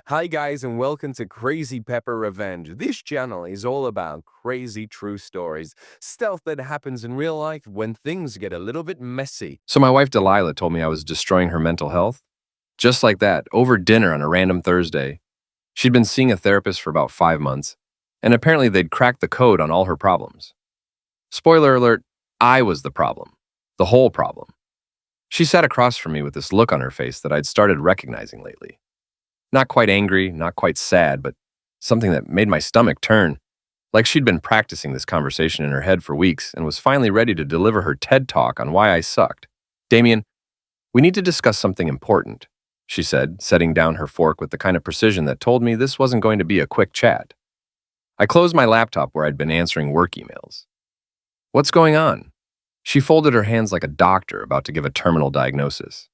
Hi guys and welcome to Crazy Pepper Revenge. This channel is all about crazy true stories, stuff that happens in real life when things get a little bit messy. So my wife Delilah told me I was destroying her mental health. Just like that, over dinner on a random Thursday. She'd been seeing a therapist for about 5 months, and apparently they'd cracked the code on all her problems. Spoiler alert, I was the problem. The whole problem. She sat across from me with this look on her face that I'd started recognizing lately. Not quite angry, not quite sad, but something that made my stomach turn. Like she'd been practicing this conversation in her head for weeks and was finally ready to deliver her TED talk on why I sucked. Damien, we need to discuss something important, she said, setting down her fork with the kind of precision that told me this wasn't going to be a quick chat. I closed my laptop where I'd been answering work emails. What's going on? She folded her hands like a doctor about to give a terminal diagnosis.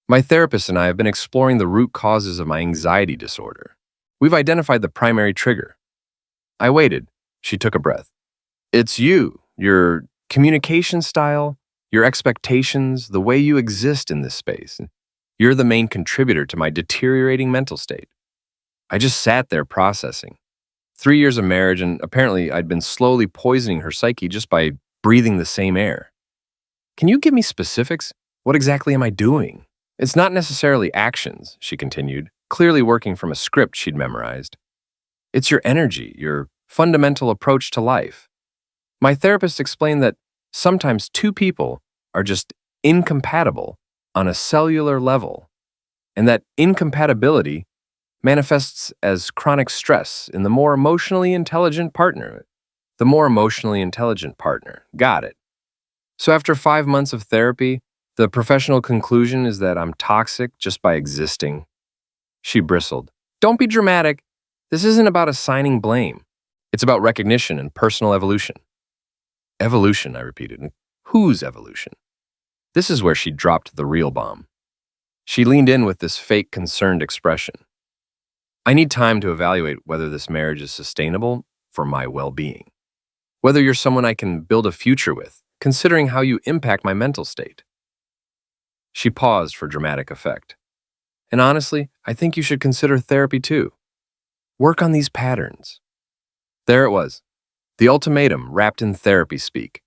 My therapist and I have been exploring the root causes of my anxiety disorder. We've identified the primary trigger. I waited. She took a breath. It's you, your communication style, your expectations, the way you exist in this space. You're the main contributor to my deteriorating mental state. I just sat there processing. 3 years of marriage, and apparently I'd been slowly poisoning her psyche just by breathing the same air. Can you give me specifics? What exactly am I doing? It's not necessarily actions, she continued, clearly working from a script she'd memorized. It's your energy, your fundamental approach to life. My therapist explained that sometimes two people are just incompatible on a cellular level, and that incompatibility manifests as chronic stress in the more emotionally intelligent partner. The more emotionally intelligent partner. Got it. So after 5 months of therapy, the professional conclusion is that I'm toxic just by existing. She bristled. Don't be dramatic. This isn't about assigning blame. It's about recognition and personal evolution. Evolution, I repeated. Whose evolution? This is where she dropped the real bomb. She leaned in with this fake concerned expression. I need time to evaluate whether this marriage is sustainable for my well-being. Whether you're someone I can build a future with, considering how you impact my mental state. She paused for dramatic effect. And honestly, I think you should consider therapy too. Work on these patterns. There it was, the ultimatum wrapped in therapy speak.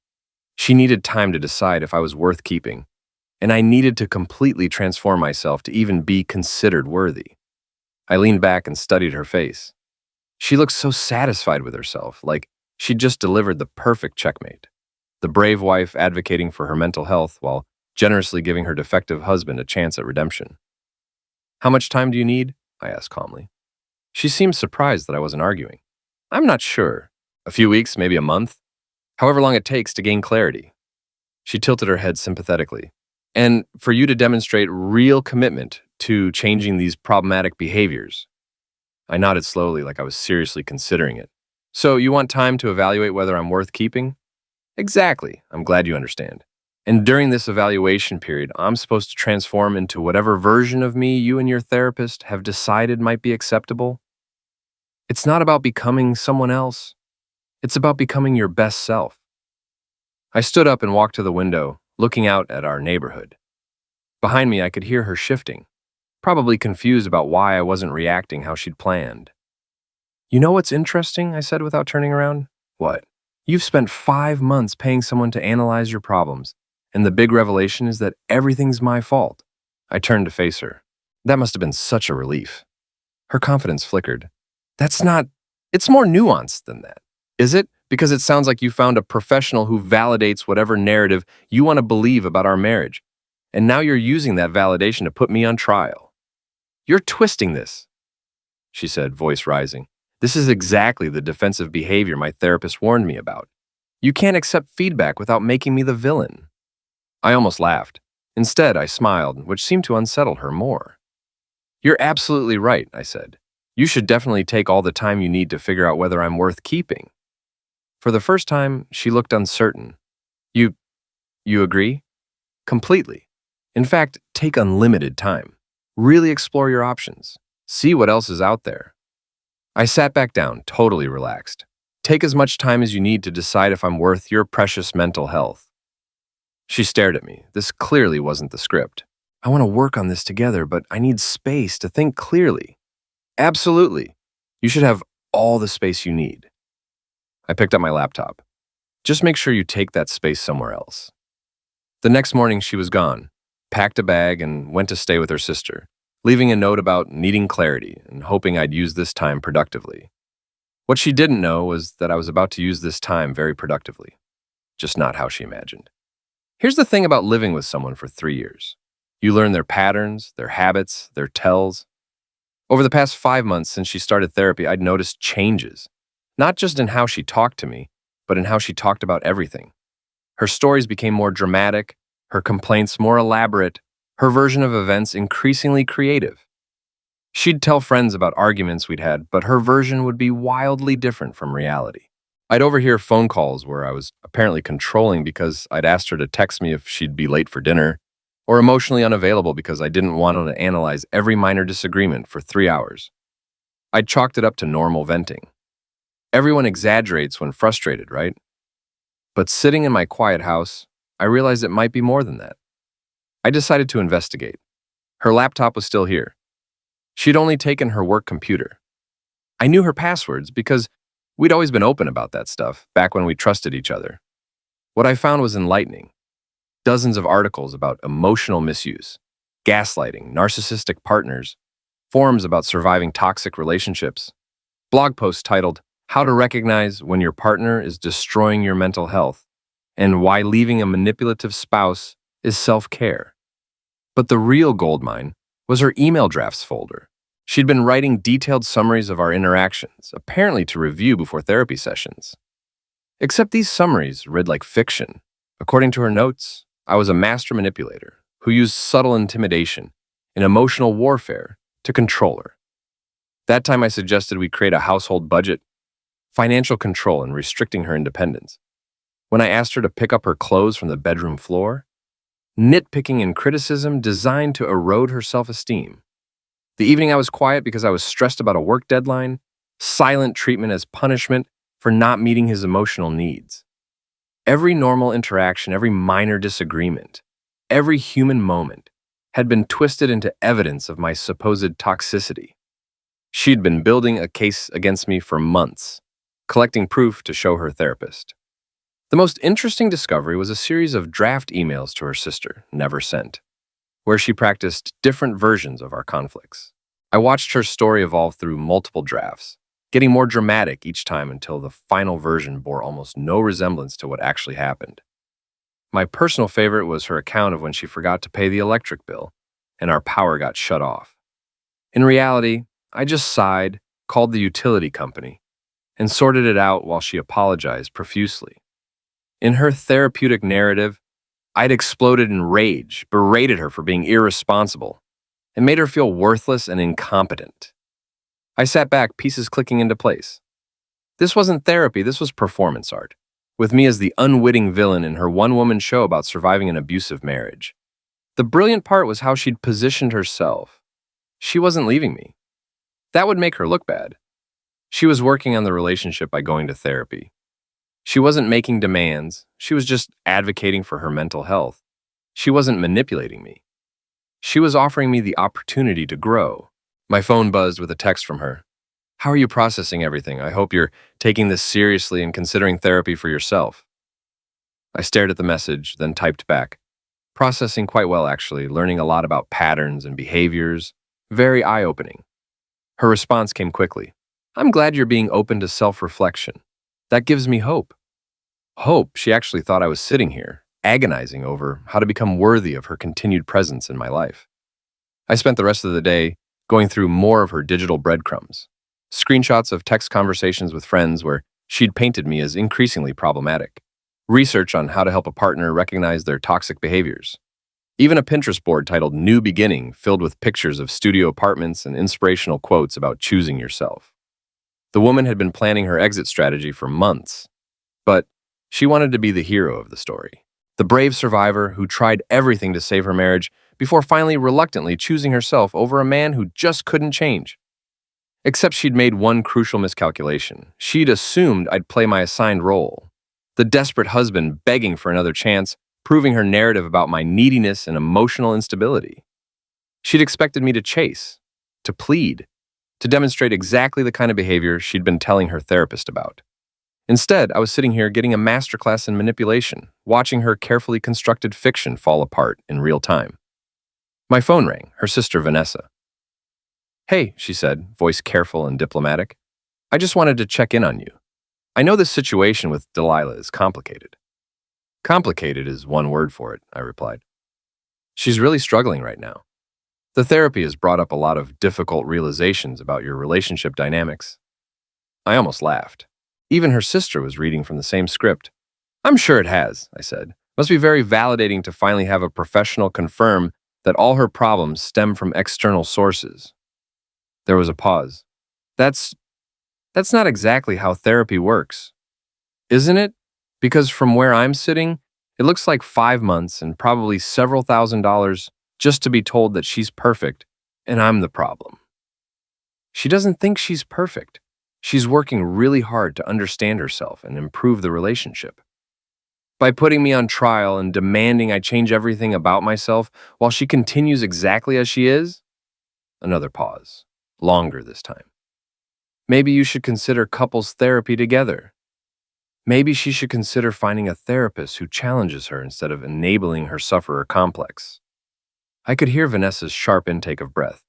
She needed time to decide if I was worth keeping, and I needed to completely transform myself to even be considered worthy. I leaned back and studied her face. She looked so satisfied with herself, like she'd just delivered the perfect checkmate. The brave wife advocating for her mental health while generously giving her defective husband a chance at redemption. How much time do you need? I asked calmly. She seemed surprised that I wasn't arguing. I'm not sure. A few weeks, maybe a month. However long it takes to gain clarity. She tilted her head sympathetically. And for you to demonstrate real commitment to changing these problematic behaviors. I nodded slowly like I was seriously considering it. So you want time to evaluate whether I'm worth keeping? Exactly. I'm glad you understand. And during this evaluation period, I'm supposed to transform into whatever version of me you and your therapist have decided might be acceptable. It's not about becoming someone else. It's about becoming your best self. I stood up and walked to the window, looking out at our neighborhood. Behind me, I could hear her shifting, probably confused about why I wasn't reacting how she'd planned. You know what's interesting? I said without turning around. What? You've spent 5 months paying someone to analyze your problems. And the big revelation is that everything's my fault. I turned to face her. That must have been such a relief. Her confidence flickered. It's more nuanced than that. Is it? Because it sounds like you found a professional who validates whatever narrative you want to believe about our marriage. And now you're using that validation to put me on trial. You're twisting this, she said, voice rising. This is exactly the defensive behavior my therapist warned me about. You can't accept feedback without making me the villain. I almost laughed. Instead, I smiled, which seemed to unsettle her more. You're absolutely right, I said. You should definitely take all the time you need to figure out whether I'm worth keeping. For the first time, she looked uncertain. You agree? Completely. In fact, take unlimited time. Really explore your options. See what else is out there. I sat back down, totally relaxed. Take as much time as you need to decide if I'm worth your precious mental health. She stared at me. This clearly wasn't the script. I want to work on this together, but I need space to think clearly. Absolutely. You should have all the space you need. I picked up my laptop. Just make sure you take that space somewhere else. The next morning, she was gone, packed a bag, and went to stay with her sister, leaving a note about needing clarity and hoping I'd use this time productively. What she didn't know was that I was about to use this time very productively, just not how she imagined. Here's the thing about living with someone for 3 years. You learn their patterns, their habits, their tells. Over the past 5 months since she started therapy, I'd noticed changes, not just in how she talked to me, but in how she talked about everything. Her stories became more dramatic, her complaints more elaborate, her version of events increasingly creative. She'd tell friends about arguments we'd had, but her version would be wildly different from reality. I'd overhear phone calls where I was apparently controlling because I'd asked her to text me if she'd be late for dinner, or emotionally unavailable because I didn't want to analyze every minor disagreement for 3 hours. I'd chalked it up to normal venting. Everyone exaggerates when frustrated, right? But sitting in my quiet house, I realized it might be more than that. I decided to investigate. Her laptop was still here. She'd only taken her work computer. I knew her passwords because we'd always been open about that stuff back when we trusted each other. What I found was enlightening. Dozens of articles about emotional misuse, gaslighting, narcissistic partners, forums about surviving toxic relationships, blog posts titled, "How to Recognize When Your Partner is Destroying Your Mental Health," and "Why Leaving a Manipulative Spouse is Self-Care." But the real goldmine was her email drafts folder. She'd been writing detailed summaries of our interactions, apparently to review before therapy sessions. Except these summaries read like fiction. According to her notes, I was a master manipulator who used subtle intimidation and emotional warfare to control her. That time I suggested we create a household budget, financial control, and restricting her independence. When I asked her to pick up her clothes from the bedroom floor, nitpicking and criticism designed to erode her self-esteem. The evening I was quiet because I was stressed about a work deadline, silent treatment as punishment for not meeting his emotional needs. Every normal interaction, every minor disagreement, every human moment had been twisted into evidence of my supposed toxicity. She'd been building a case against me for months, collecting proof to show her therapist. The most interesting discovery was a series of draft emails to her sister, never sent, where she practiced different versions of our conflicts. I watched her story evolve through multiple drafts, getting more dramatic each time until the final version bore almost no resemblance to what actually happened. My personal favorite was her account of when she forgot to pay the electric bill and our power got shut off. In reality, I just sighed, called the utility company, and sorted it out while she apologized profusely. In her therapeutic narrative, I'd exploded in rage, berated her for being irresponsible, and made her feel worthless and incompetent. I sat back, pieces clicking into place. This wasn't therapy, this was performance art, with me as the unwitting villain in her one-woman show about surviving an abusive marriage. The brilliant part was how she'd positioned herself. She wasn't leaving me. That would make her look bad. She was working on the relationship by going to therapy. She wasn't making demands, she was just advocating for her mental health. She wasn't manipulating me. She was offering me the opportunity to grow. My phone buzzed with a text from her. "How are you processing everything? I hope you're taking this seriously and considering therapy for yourself." I stared at the message, then typed back. "Processing quite well, actually, learning a lot about patterns and behaviors. Very eye-opening." Her response came quickly. "I'm glad you're being open to self-reflection. That gives me hope." Hope she actually thought I was sitting here, agonizing over how to become worthy of her continued presence in my life. I spent the rest of the day going through more of her digital breadcrumbs, screenshots of text conversations with friends where she'd painted me as increasingly problematic, research on how to help a partner recognize their toxic behaviors, even a Pinterest board titled "New Beginning" filled with pictures of studio apartments and inspirational quotes about choosing yourself. The woman had been planning her exit strategy for months, but she wanted to be the hero of the story, the brave survivor who tried everything to save her marriage before finally reluctantly choosing herself over a man who just couldn't change. Except she'd made one crucial miscalculation. She'd assumed I'd play my assigned role, the desperate husband begging for another chance, proving her narrative about my neediness and emotional instability. She'd expected me to chase, to plead, to demonstrate exactly the kind of behavior she'd been telling her therapist about. Instead, I was sitting here getting a masterclass in manipulation, watching her carefully constructed fiction fall apart in real time. My phone rang, her sister Vanessa. "Hey," she said, voice careful and diplomatic. "I just wanted to check in on you. I know this situation with Delilah is complicated." "Complicated is one word for it," I replied. "She's really struggling right now. The therapy has brought up a lot of difficult realizations about your relationship dynamics." I almost laughed. Even her sister was reading from the same script. "I'm sure it has," I said. "Must be very validating to finally have a professional confirm that all her problems stem from external sources." There was a pause. That's not exactly how therapy works, isn't it? Because from where I'm sitting, it looks like 5 months and probably several $1,000s just to be told that she's perfect and I'm the problem. She doesn't think she's perfect. She's working really hard to understand herself and improve the relationship. By putting me on trial and demanding I change everything about myself while she continues exactly as she is? Another pause. Longer this time. "Maybe you should consider couples therapy together. Maybe she should consider finding a therapist who challenges her instead of enabling her sufferer complex." I could hear Vanessa's sharp intake of breath.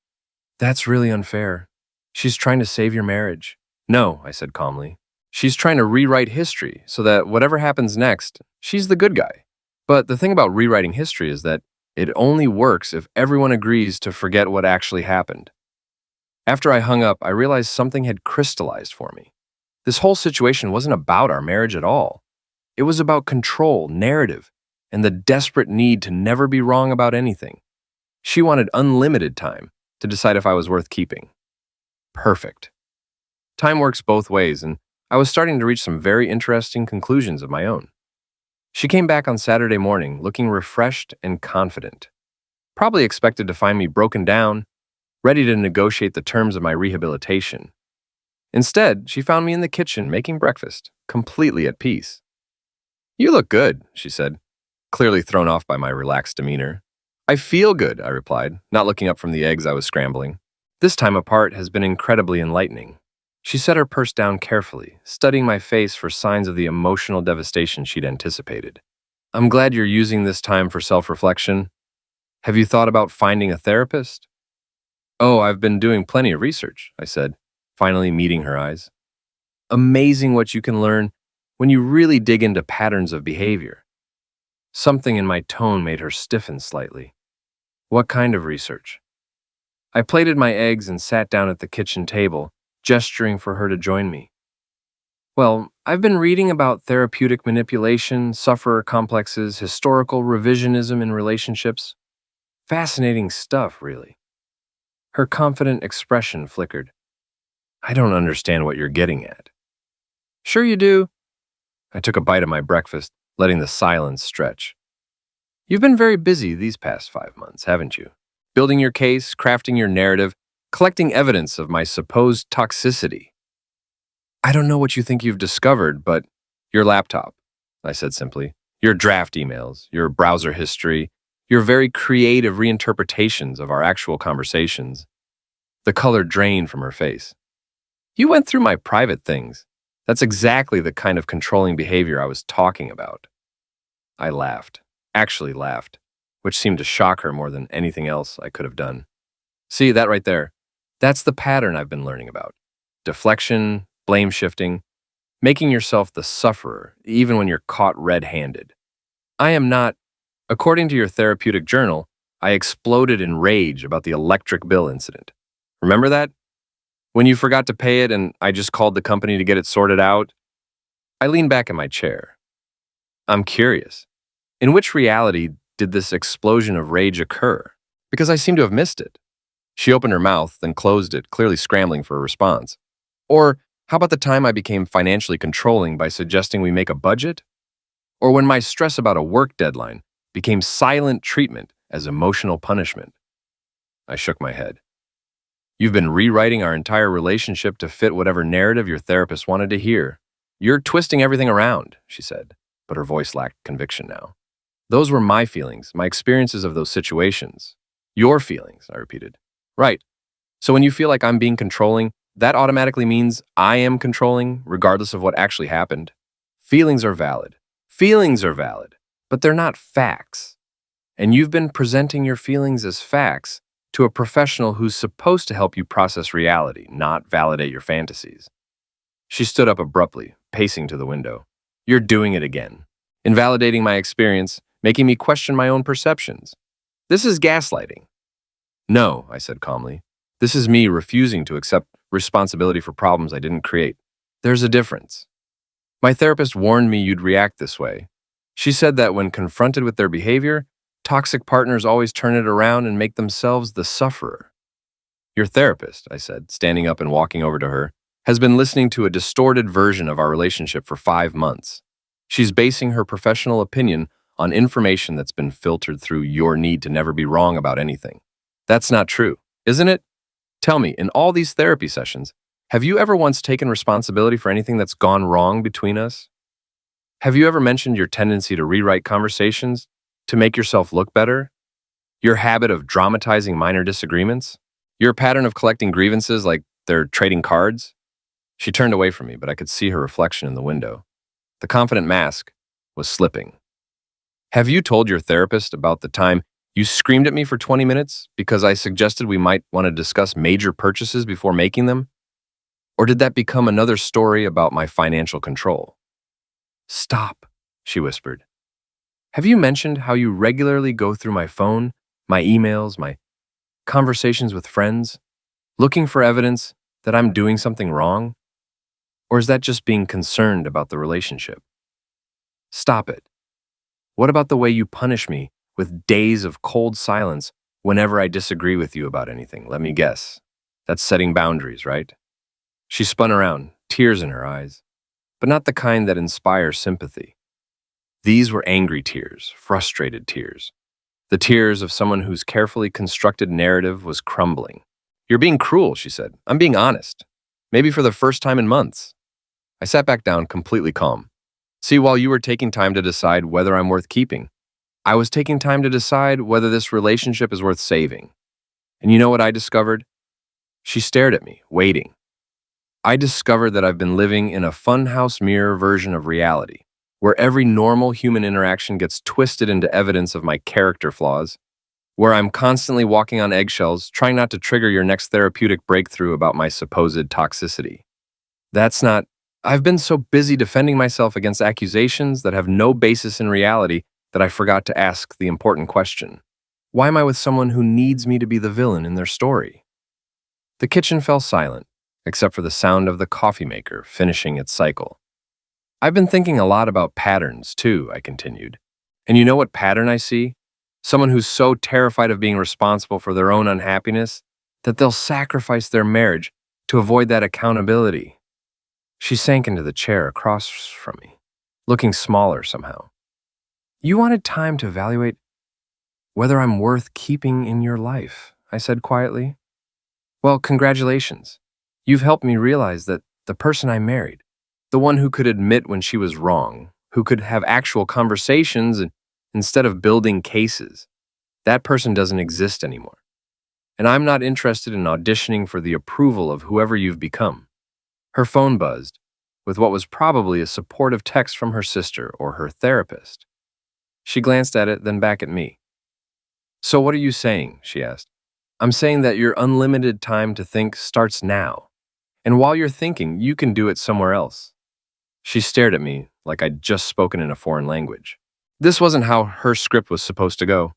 "That's really unfair. She's trying to save your marriage." "No," I said calmly. "She's trying to rewrite history so that whatever happens next, she's the good guy." But the thing about rewriting history is that it only works if everyone agrees to forget what actually happened. After I hung up, I realized something had crystallized for me. This whole situation wasn't about our marriage at all. It was about control, narrative, and the desperate need to never be wrong about anything. She wanted unlimited time to decide if I was worth keeping. Perfect. Time works both ways, and I was starting to reach some very interesting conclusions of my own. She came back on Saturday morning looking refreshed and confident. Probably expected to find me broken down, ready to negotiate the terms of my rehabilitation. Instead, she found me in the kitchen making breakfast, completely at peace. "You look good," she said, clearly thrown off by my relaxed demeanor. "I feel good," I replied, not looking up from the eggs I was scrambling. This time apart has been incredibly enlightening. She set her purse down carefully, studying my face for signs of the emotional devastation she'd anticipated. "I'm glad you're using this time for self-reflection. Have you thought about finding a therapist?" "Oh, I've been doing plenty of research," I said, finally meeting her eyes. Amazing what you can learn when you really dig into patterns of behavior. Something in my tone made her stiffen slightly. "What kind of research?" I plated my eggs and sat down at the kitchen table, gesturing for her to join me. "Well, I've been reading about therapeutic manipulation, sufferer complexes, historical revisionism in relationships. Fascinating stuff, really." Her confident expression flickered. "I don't understand what you're getting at." "Sure you do." I took a bite of my breakfast, letting the silence stretch. "You've been very busy these past 5 months, haven't you? Building your case, crafting your narrative, collecting evidence of my supposed toxicity." "I don't know what you think you've discovered, but your laptop," I said simply, "your draft emails, your browser history, your very creative reinterpretations of our actual conversations." The color drained from her face. "You went through my private things. That's exactly the kind of controlling behavior I was talking about." I laughed, actually laughed, which seemed to shock her more than anything else I could have done. "See, that right there? That's the pattern I've been learning about. Deflection, blame shifting, making yourself the sufferer, even when you're caught red-handed. I am not. According to your therapeutic journal, I exploded in rage about the electric bill incident. Remember that? When you forgot to pay it and I just called the company to get it sorted out?" I leaned back in my chair. "I'm curious. In which reality did this explosion of rage occur? Because I seem to have missed it." She opened her mouth, then closed it, clearly scrambling for a response. "Or how about the time I became financially controlling by suggesting we make a budget? Or when my stress about a work deadline became silent treatment as emotional punishment?" I shook my head. "You've been rewriting our entire relationship to fit whatever narrative your therapist wanted to hear. You're twisting everything around," she said, but her voice lacked conviction now. "Those were my feelings, my experiences of those situations." "Your feelings," I repeated. "Right. So when you feel like I'm being controlling, that automatically means I am controlling, regardless of what actually happened. Feelings are valid. Feelings are valid, but they're not facts. And you've been presenting your feelings as facts to a professional who's supposed to help you process reality, not validate your fantasies. She stood up abruptly, pacing to the window. You're doing it again. Invalidating my experience, making me question my own perceptions. This is gaslighting. No, I said calmly. This is me refusing to accept responsibility for problems I didn't create. There's a difference. My therapist warned me you'd react this way. She said that when confronted with their behavior, toxic partners always turn it around and make themselves the sufferer. Your therapist, I said, standing up and walking over to her, has been listening to a distorted version of our relationship for 5 months. She's basing her professional opinion on information that's been filtered through your need to never be wrong about anything. That's not true, isn't it? Tell me, in all these therapy sessions, have you ever once taken responsibility for anything that's gone wrong between us? Have you ever mentioned your tendency to rewrite conversations to make yourself look better? Your habit of dramatizing minor disagreements? Your pattern of collecting grievances like they're trading cards? She turned away from me, but I could see her reflection in the window. The confident mask was slipping. Have you told your therapist about the time you screamed at me for 20 minutes because I suggested we might want to discuss major purchases before making them? Or did that become another story about my financial control? Stop, she whispered. Have you mentioned how you regularly go through my phone, my emails, my conversations with friends, looking for evidence that I'm doing something wrong? Or is that just being concerned about the relationship? Stop it. What about the way you punish me with days of cold silence whenever I disagree with you about anything? Let me guess. That's setting boundaries, right? She spun around, tears in her eyes, but not the kind that inspire sympathy. These were angry tears, frustrated tears. The tears of someone whose carefully constructed narrative was crumbling. You're being cruel, she said. I'm being honest. Maybe for the first time in months. I sat back down, completely calm. See, while you were taking time to decide whether I'm worth keeping, I was taking time to decide whether this relationship is worth saving. And you know what I discovered? She stared at me, waiting. I discovered that I've been living in a funhouse mirror version of reality, where every normal human interaction gets twisted into evidence of my character flaws, where I'm constantly walking on eggshells, trying not to trigger your next therapeutic breakthrough about my supposed toxicity. I've been so busy defending myself against accusations that have no basis in reality that I forgot to ask the important question. Why am I with someone who needs me to be the villain in their story? The kitchen fell silent, except for the sound of the coffee maker finishing its cycle. I've been thinking a lot about patterns, too, I continued. And you know what pattern I see? Someone who's so terrified of being responsible for their own unhappiness that they'll sacrifice their marriage to avoid that accountability. She sank into the chair across from me, looking smaller somehow. You wanted time to evaluate whether I'm worth keeping in your life, I said quietly. Well, congratulations. You've helped me realize that the person I married, the one who could admit when she was wrong, who could have actual conversations instead of building cases, that person doesn't exist anymore. And I'm not interested in auditioning for the approval of whoever you've become. Her phone buzzed, with what was probably a supportive text from her sister or her therapist. She glanced at it, then back at me. So what are you saying? She asked. I'm saying that your unlimited time to think starts now. And while you're thinking, you can do it somewhere else. She stared at me like I'd just spoken in a foreign language. This wasn't how her script was supposed to go.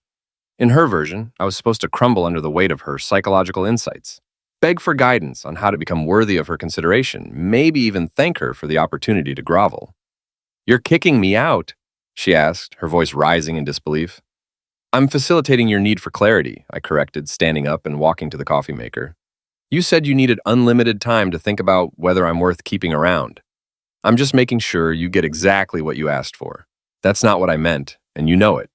In her version, I was supposed to crumble under the weight of her psychological insights, beg for guidance on how to become worthy of her consideration, maybe even thank her for the opportunity to grovel. You're kicking me out, she asked, her voice rising in disbelief. I'm facilitating your need for clarity, I corrected, standing up and walking to the coffee maker. You said you needed unlimited time to think about whether I'm worth keeping around. I'm just making sure you get exactly what you asked for. That's not what I meant, and you know it.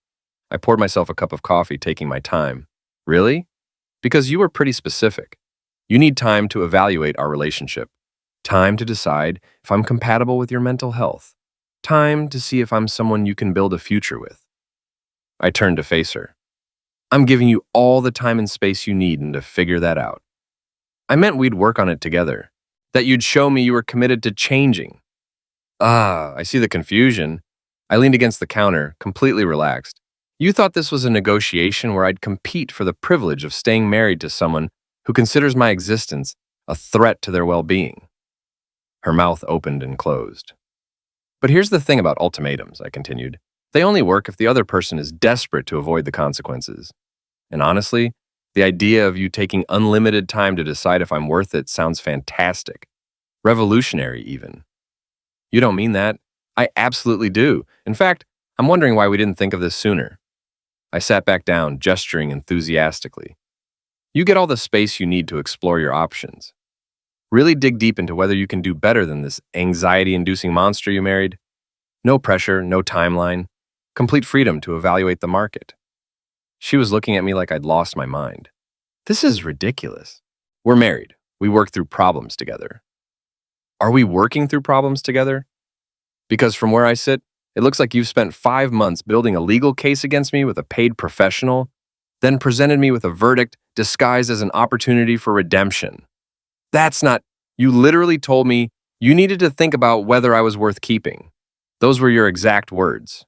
I poured myself a cup of coffee, taking my time. Really? Because you were pretty specific. You need time to evaluate our relationship. Time to decide if I'm compatible with your mental health. Time to see if I'm someone you can build a future with. I turned to face her. I'm giving you all the time and space you need to figure that out. I meant we'd work on it together. That you'd show me you were committed to changing. Ah, I see the confusion. I leaned against the counter, completely relaxed. You thought this was a negotiation where I'd compete for the privilege of staying married to someone who considers my existence a threat to their well-being. Her mouth opened and closed. But here's the thing about ultimatums, I continued. They only work if the other person is desperate to avoid the consequences. And honestly, the idea of you taking unlimited time to decide if I'm worth it sounds fantastic. Revolutionary, even. You don't mean that? I absolutely do. In fact, I'm wondering why we didn't think of this sooner. I sat back down, gesturing enthusiastically. You get all the space you need to explore your options. Really dig deep into whether you can do better than this anxiety-inducing monster you married. No pressure, no timeline. Complete freedom to evaluate the market. She was looking at me like I'd lost my mind. This is ridiculous. We're married. We work through problems together. Are we working through problems together? Because from where I sit, it looks like you've spent 5 months building a legal case against me with a paid professional, then presented me with a verdict disguised as an opportunity for redemption. That's not... You literally told me you needed to think about whether I was worth keeping. Those were your exact words.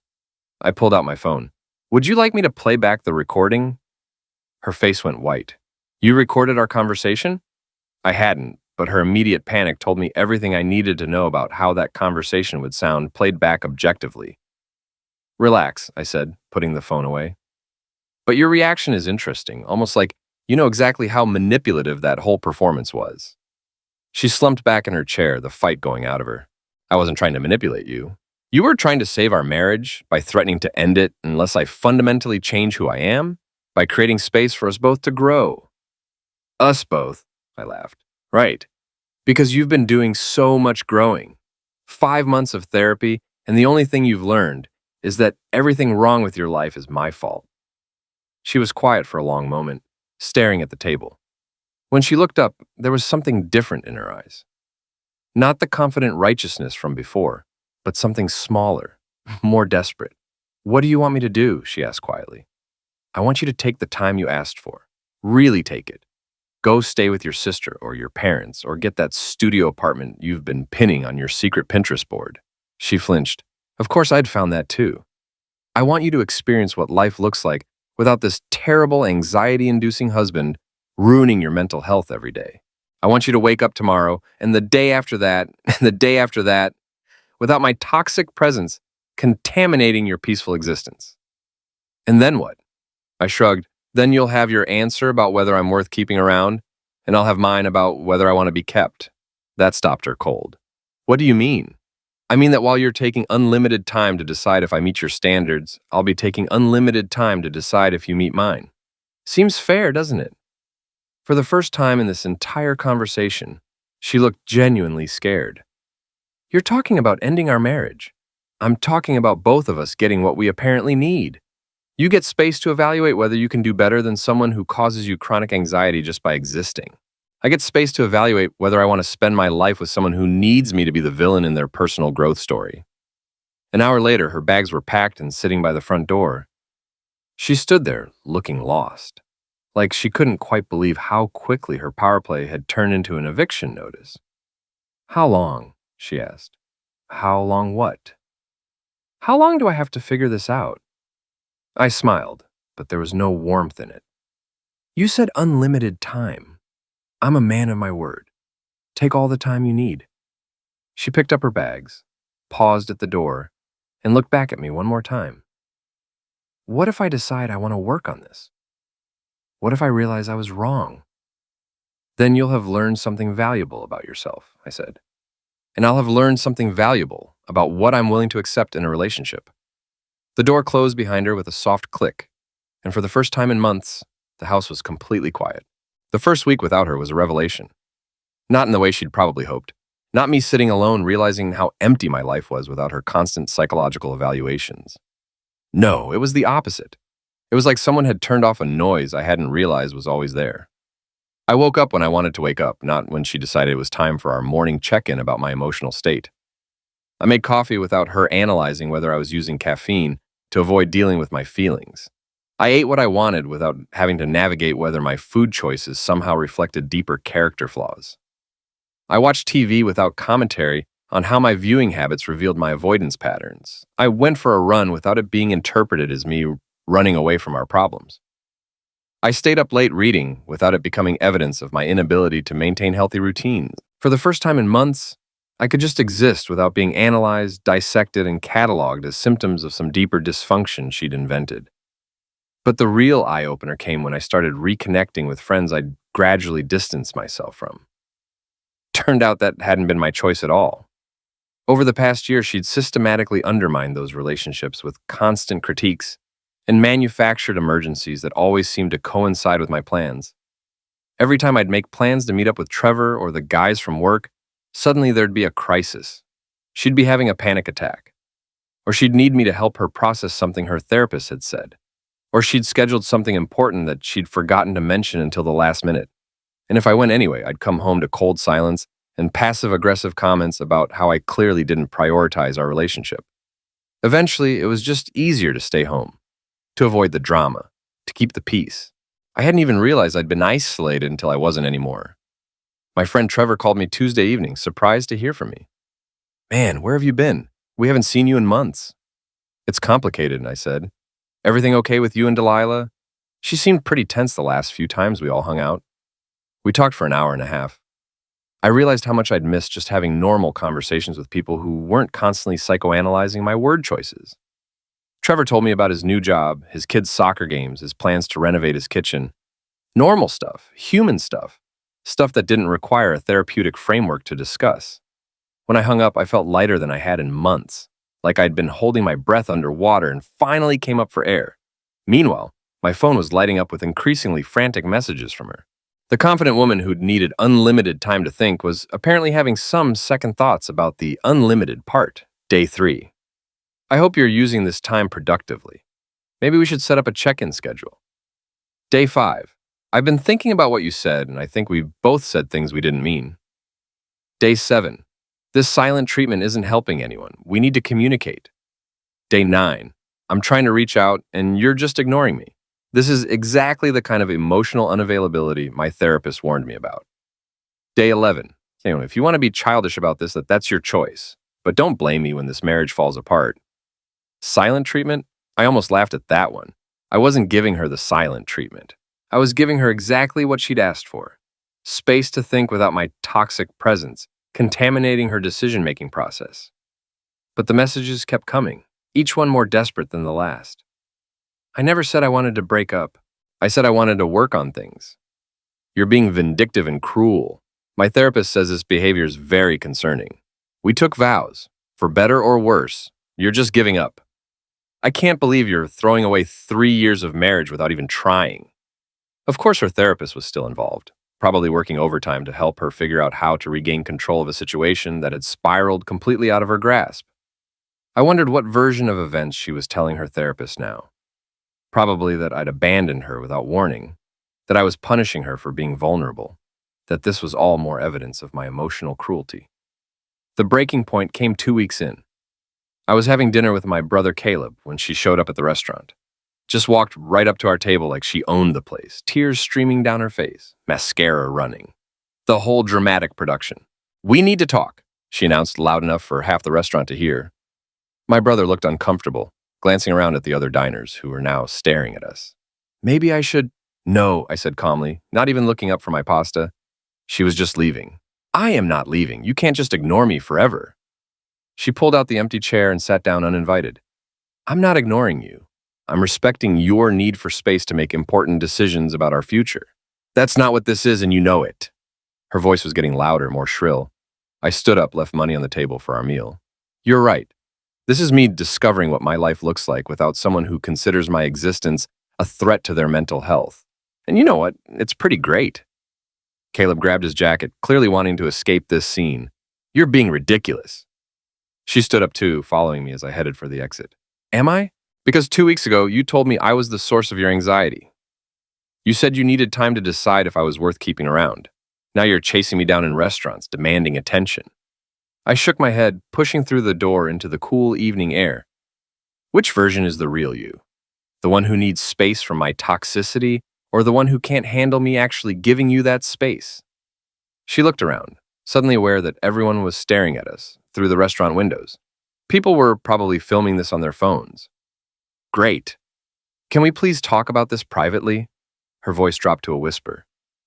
I pulled out my phone. Would you like me to play back the recording? Her face went white. You recorded our conversation? I hadn't, but her immediate panic told me everything I needed to know about how that conversation would sound played back objectively. Relax, I said, putting the phone away. But your reaction is interesting, almost like you know exactly how manipulative that whole performance was. She slumped back in her chair, the fight going out of her. I wasn't trying to manipulate you. You were trying to save our marriage by threatening to end it unless I fundamentally change who I am, by creating space for us both to grow. Us both, I laughed. Right. Because you've been doing so much growing. 5 months of therapy, and the only thing you've learned is that everything wrong with your life is my fault. She was quiet for a long moment, staring at the table. When she looked up, there was something different in her eyes. Not the confident righteousness from before, but something smaller, more desperate. What do you want me to do? She asked quietly. I want you to take the time you asked for. Really take it. Go stay with your sister or your parents or get that studio apartment you've been pinning on your secret Pinterest board. She flinched. Of course I'd found that too. I want you to experience what life looks like without this terrible anxiety-inducing husband ruining your mental health every day. I want you to wake up tomorrow and the day after that and the day after that without my toxic presence contaminating your peaceful existence. And then what? I shrugged. Then you'll have your answer about whether I'm worth keeping around, and I'll have mine about whether I want to be kept. That stopped her cold. What do you mean? I mean that while you're taking unlimited time to decide if I meet your standards, I'll be taking unlimited time to decide if you meet mine. Seems fair, doesn't it? For the first time in this entire conversation, she looked genuinely scared. You're talking about ending our marriage. I'm talking about both of us getting what we apparently need. You get space to evaluate whether you can do better than someone who causes you chronic anxiety just by existing. I get space to evaluate whether I want to spend my life with someone who needs me to be the villain in their personal growth story. An hour later, her bags were packed and sitting by the front door. She stood there, looking lost, like she couldn't quite believe how quickly her power play had turned into an eviction notice. How long? She asked. How long what? How long do I have to figure this out? I smiled, but there was no warmth in it. You said unlimited time. I'm a man of my word. Take all the time you need. She picked up her bags, paused at the door, and looked back at me one more time. What if I decide I want to work on this? What if I realize I was wrong? Then you'll have learned something valuable about yourself, I said. And I'll have learned something valuable about what I'm willing to accept in a relationship. The door closed behind her with a soft click, and for the first time in months, the house was completely quiet. The first week without her was a revelation. Not in the way she'd probably hoped. Not me sitting alone realizing how empty my life was without her constant psychological evaluations. No, it was the opposite. It was like someone had turned off a noise I hadn't realized was always there. I woke up when I wanted to wake up, not when she decided it was time for our morning check-in about my emotional state. I made coffee without her analyzing whether I was using caffeine to avoid dealing with my feelings. I ate what I wanted without having to navigate whether my food choices somehow reflected deeper character flaws. I watched TV without commentary on how my viewing habits revealed my avoidance patterns. I went for a run without it being interpreted as me running away from our problems. I stayed up late reading without it becoming evidence of my inability to maintain healthy routines. For the first time in months, I could just exist without being analyzed, dissected, and cataloged as symptoms of some deeper dysfunction she'd invented. But the real eye-opener came when I started reconnecting with friends I'd gradually distanced myself from. Turned out that hadn't been my choice at all. Over the past year, she'd systematically undermined those relationships with constant critiques and manufactured emergencies that always seemed to coincide with my plans. Every time I'd make plans to meet up with Trevor or the guys from work, suddenly there'd be a crisis. She'd be having a panic attack. Or she'd need me to help her process something her therapist had said. Or she'd scheduled something important that she'd forgotten to mention until the last minute. And if I went anyway, I'd come home to cold silence and passive-aggressive comments about how I clearly didn't prioritize our relationship. Eventually, it was just easier to stay home, to avoid the drama, to keep the peace. I hadn't even realized I'd been isolated until I wasn't anymore. My friend Trevor called me Tuesday evening, surprised to hear from me. "Man, where have you been? We haven't seen you in months." "It's complicated," I said. "Everything okay with you and Delilah?" She seemed pretty tense the last few times we all hung out. We talked for an hour and a half. I realized how much I'd missed just having normal conversations with people who weren't constantly psychoanalyzing my word choices. Trevor told me about his new job, his kids' soccer games, his plans to renovate his kitchen. Normal stuff, human stuff, stuff that didn't require a therapeutic framework to discuss. When I hung up, I felt lighter than I had in months, like I'd been holding my breath underwater and finally came up for air. Meanwhile, my phone was lighting up with increasingly frantic messages from her. The confident woman who'd needed unlimited time to think was apparently having some second thoughts about the unlimited part. Day 3. "I hope you're using this time productively. Maybe we should set up a check-in schedule." Day 5. "I've been thinking about what you said, and I think we both said things we didn't mean." Day 7. "This silent treatment isn't helping anyone. We need to communicate." Day 9. "I'm trying to reach out, and you're just ignoring me." This is exactly the kind of emotional unavailability my therapist warned me about. Day 11. If you want to be childish about this, that's your choice. But don't blame me when this marriage falls apart." Silent treatment? I almost laughed at that one. I wasn't giving her the silent treatment. I was giving her exactly what she'd asked for. Space to think without my toxic presence, contaminating her decision-making process. But the messages kept coming, each one more desperate than the last. "I never said I wanted to break up. I said I wanted to work on things." "You're being vindictive and cruel. My therapist says this behavior is very concerning. We took vows. For better or worse, you're just giving up. I can't believe you're throwing away 3 years of marriage without even trying." Of course, her therapist was still involved, probably working overtime to help her figure out how to regain control of a situation that had spiraled completely out of her grasp. I wondered what version of events she was telling her therapist now. Probably that I'd abandoned her without warning, that I was punishing her for being vulnerable, that this was all more evidence of my emotional cruelty. The breaking point came 2 weeks in. I was having dinner with my brother Caleb when she showed up at the restaurant. Just walked right up to our table like she owned the place, tears streaming down her face, mascara running. The whole dramatic production. "We need to talk," she announced loud enough for half the restaurant to hear. My brother looked uncomfortable, glancing around at the other diners who were now staring at us. "Maybe I should—" "No," I said calmly, not even looking up from my pasta. She was just leaving. "I am not leaving. You can't just ignore me forever." She pulled out the empty chair and sat down uninvited. "I'm not ignoring you. I'm respecting your need for space to make important decisions about our future. That's not what this is, and you know it." Her voice was getting louder, more shrill. I stood up, left money on the table for our meal. "You're right. This is me discovering what my life looks like without someone who considers my existence a threat to their mental health. And you know what? It's pretty great." Caleb grabbed his jacket, clearly wanting to escape this scene. "You're being ridiculous." She stood up too, following me as I headed for the exit. "Am I? Because 2 weeks ago, you told me I was the source of your anxiety. You said you needed time to decide if I was worth keeping around. Now you're chasing me down in restaurants, demanding attention." I shook my head, pushing through the door into the cool evening air. "Which version is the real you? The one who needs space from my toxicity, or the one who can't handle me actually giving you that space? She looked around, suddenly aware that everyone was staring at us through the restaurant windows. People were probably filming this on their phones. Great. Can we please talk about this privately? Her voice dropped to a whisper.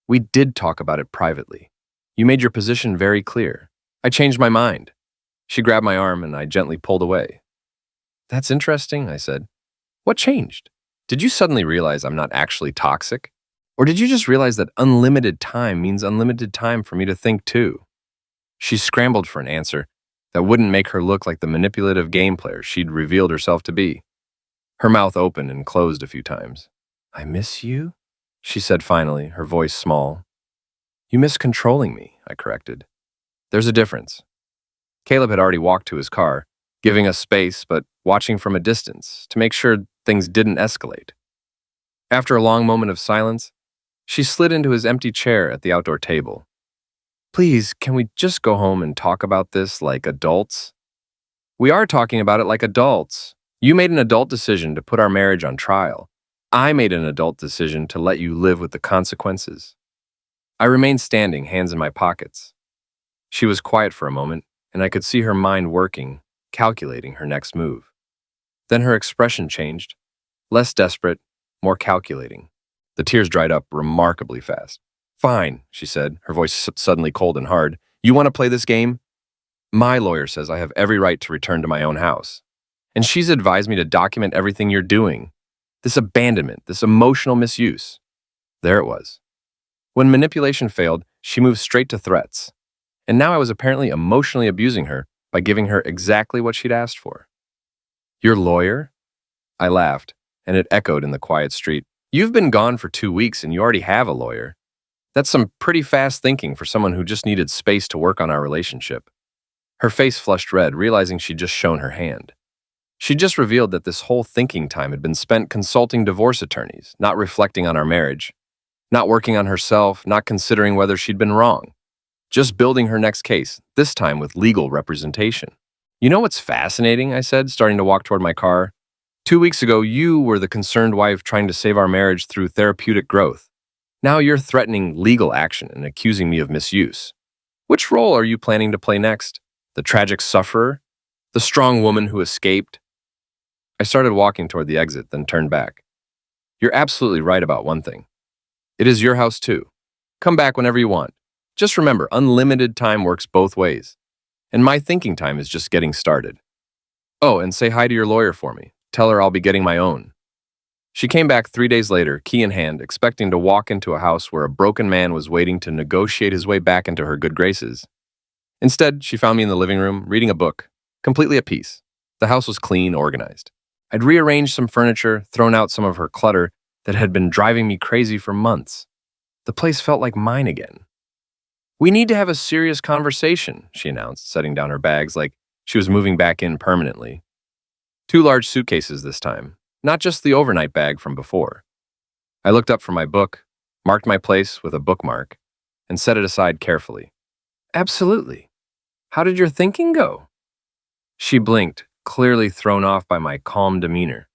We did talk about it privately. You made your position very clear. I changed my mind. She grabbed my arm and I gently pulled away. That's interesting, I said. What changed? Did you suddenly realize I'm not actually toxic? Or did you just realize that unlimited time means unlimited time for me to think too? She scrambled for an answer that wouldn't make her look like the manipulative game player she'd revealed herself to be. Her mouth opened and closed a few times. I miss you? She said finally, her voice small. You miss controlling me, I corrected. There's a difference. Caleb had already walked to his car, giving us space but watching from a distance to make sure things didn't escalate. After a long moment of silence, she slid into his empty chair at the outdoor table. Please, can we just go home and talk about this like adults? We are talking about it like adults. You made an adult decision to put our marriage on trial. I made an adult decision to let you live with the consequences. I remained standing, hands in my pockets. She was quiet for a moment, and I could see her mind working, calculating her next move. Then her expression changed, less desperate, more calculating. The tears dried up remarkably fast. Fine, she said, her voice suddenly cold and hard. You want to play this game? My lawyer says I have every right to return to my own house. And she's advised me to document everything you're doing. This abandonment, this emotional misuse. There it was. When manipulation failed, she moved straight to threats. And now I was apparently emotionally abusing her by giving her exactly what she'd asked for. Your lawyer? I laughed, and it echoed in the quiet street. You've been gone for 2 weeks and you already have a lawyer. That's some pretty fast thinking for someone who just needed space to work on our relationship. Her face flushed red, realizing she'd just shown her hand. She just revealed that this whole thinking time had been spent consulting divorce attorneys, not reflecting on our marriage, not working on herself, not considering whether she'd been wrong. Just building her next case, this time with legal representation. You know what's fascinating, I said, starting to walk toward my car? 2 weeks ago, you were the concerned wife trying to save our marriage through therapeutic growth. Now you're threatening legal action and accusing me of misuse. Which role are you planning to play next? The tragic sufferer? The strong woman who escaped? I started walking toward the exit, then turned back. You're absolutely right about one thing. It is your house too. Come back whenever you want. Just remember, unlimited time works both ways. And my thinking time is just getting started. Oh, and say hi to your lawyer for me. Tell her I'll be getting my own. She came back 3 days later, key in hand, expecting to walk into a house where a broken man was waiting to negotiate his way back into her good graces. Instead, she found me in the living room, reading a book, completely at peace. The house was clean, organized. I'd rearranged some furniture, thrown out some of her clutter that had been driving me crazy for months. The place felt like mine again. We need to have a serious conversation, she announced, setting down her bags like she was moving back in permanently. 2 large suitcases this time, not just the overnight bag from before. I looked up from my book, marked my place with a bookmark, and set it aside carefully. Absolutely. How did your thinking go? She blinked, clearly thrown off by my calm demeanor.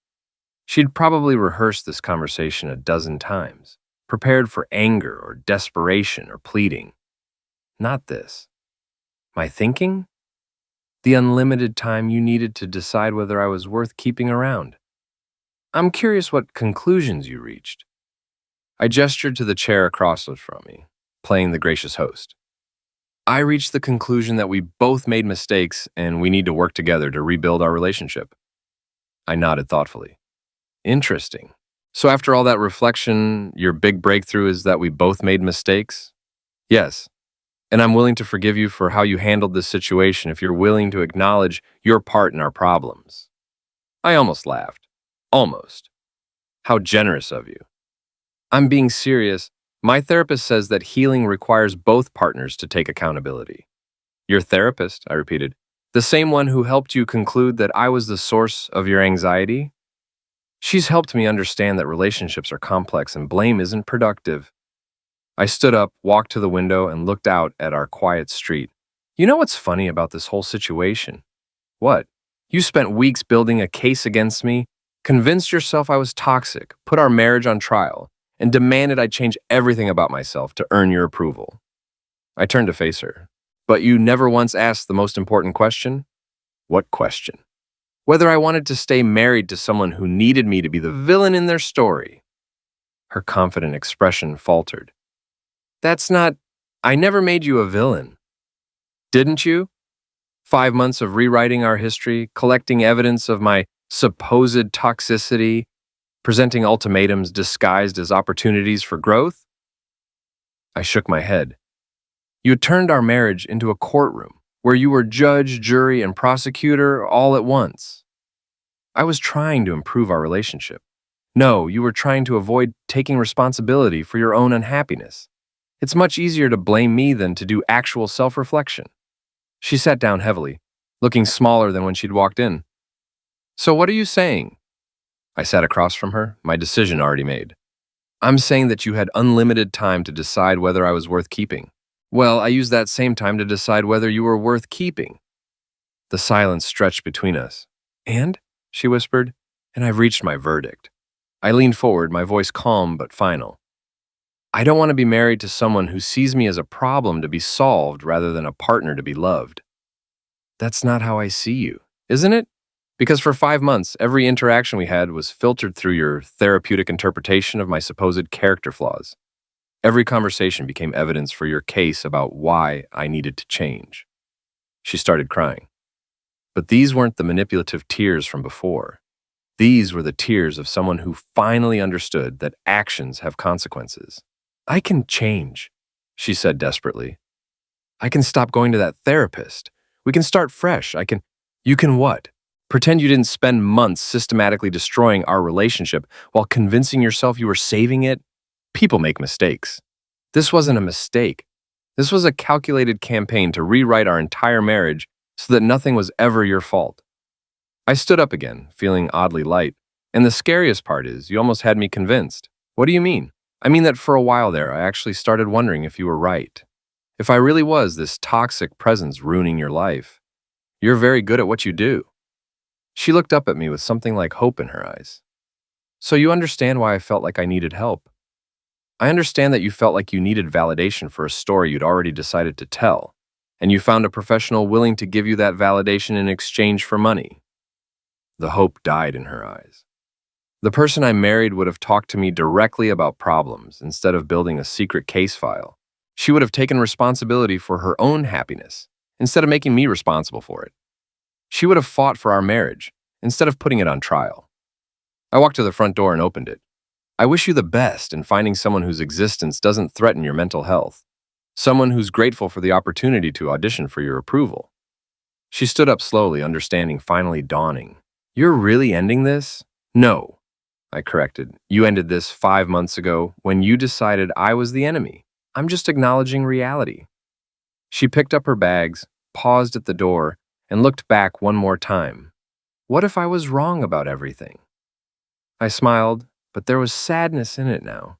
She'd probably rehearsed this conversation a dozen times, prepared for anger or desperation or pleading. Not this. My thinking? The unlimited time you needed to decide whether I was worth keeping around. I'm curious what conclusions you reached. I gestured to the chair across from me, playing the gracious host. I reached the conclusion that we both made mistakes and we need to work together to rebuild our relationship. I nodded thoughtfully. Interesting. So after all that reflection, your big breakthrough is that we both made mistakes? Yes. And I'm willing to forgive you for how you handled this situation if you're willing to acknowledge your part in our problems. I almost laughed. Almost. How generous of you. I'm being serious. My therapist says that healing requires both partners to take accountability. Your therapist, I repeated, the same one who helped you conclude that I was the source of your anxiety? She's helped me understand that relationships are complex and blame isn't productive. I stood up, walked to the window, and looked out at our quiet street. You know what's funny about this whole situation? What? You spent weeks building a case against me, convinced yourself I was toxic, put our marriage on trial, and demanded I change everything about myself to earn your approval. I turned to face her. But you never once asked the most important question? What question? Whether I wanted to stay married to someone who needed me to be the villain in their story. Her confident expression faltered. That's not... I never made you a villain. Didn't you? 5 months of rewriting our history, collecting evidence of my supposed toxicity, presenting ultimatums disguised as opportunities for growth? I shook my head. You turned our marriage into a courtroom where you were judge, jury, and prosecutor all at once. I was trying to improve our relationship. No, you were trying to avoid taking responsibility for your own unhappiness. It's much easier to blame me than to do actual self-reflection. She sat down heavily, looking smaller than when she'd walked in. So what are you saying? I sat across from her, my decision already made. I'm saying that you had unlimited time to decide whether I was worth keeping. Well, I used that same time to decide whether you were worth keeping. The silence stretched between us. And? She whispered, and I've reached my verdict. I leaned forward, my voice calm but final. I don't want to be married to someone who sees me as a problem to be solved rather than a partner to be loved. That's not how I see you, isn't it? Because for 5 months, every interaction we had was filtered through your therapeutic interpretation of my supposed character flaws. Every conversation became evidence for your case about why I needed to change. She started crying. But these weren't the manipulative tears from before. These were the tears of someone who finally understood that actions have consequences. I can change, she said desperately. I can stop going to that therapist. We can start fresh. You can what? Pretend you didn't spend months systematically destroying our relationship while convincing yourself you were saving it? People make mistakes. This wasn't a mistake. This was a calculated campaign to rewrite our entire marriage so that nothing was ever your fault. I stood up again, feeling oddly light. And the scariest part is, you almost had me convinced. What do you mean? I mean that for a while there, I actually started wondering if you were right. If I really was this toxic presence ruining your life. You're very good at what you do. She looked up at me with something like hope in her eyes. So you understand why I felt like I needed help. I understand that you felt like you needed validation for a story you'd already decided to tell, and you found a professional willing to give you that validation in exchange for money. The hope died in her eyes. The person I married would have talked to me directly about problems instead of building a secret case file. She would have taken responsibility for her own happiness instead of making me responsible for it. She would have fought for our marriage instead of putting it on trial. I walked to the front door and opened it. I wish you the best in finding someone whose existence doesn't threaten your mental health. Someone who's grateful for the opportunity to audition for your approval. She stood up slowly, understanding finally dawning. You're really ending this? No, I corrected. You ended this 5 months ago when you decided I was the enemy. I'm just acknowledging reality. She picked up her bags, paused at the door, and looked back one more time. What if I was wrong about everything? I smiled, but there was sadness in it now.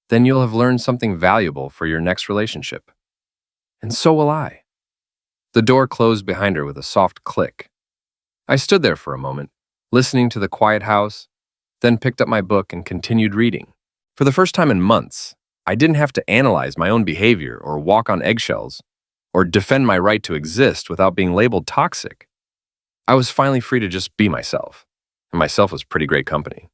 Then you'll have learned something valuable for your next relationship. And so will I. The door closed behind her with a soft click. I stood there for a moment, listening to the quiet house, then picked up my book and continued reading. For the first time in months, I didn't have to analyze my own behavior or walk on eggshells or defend my right to exist without being labeled toxic. I was finally free to just be myself, and myself was pretty great company.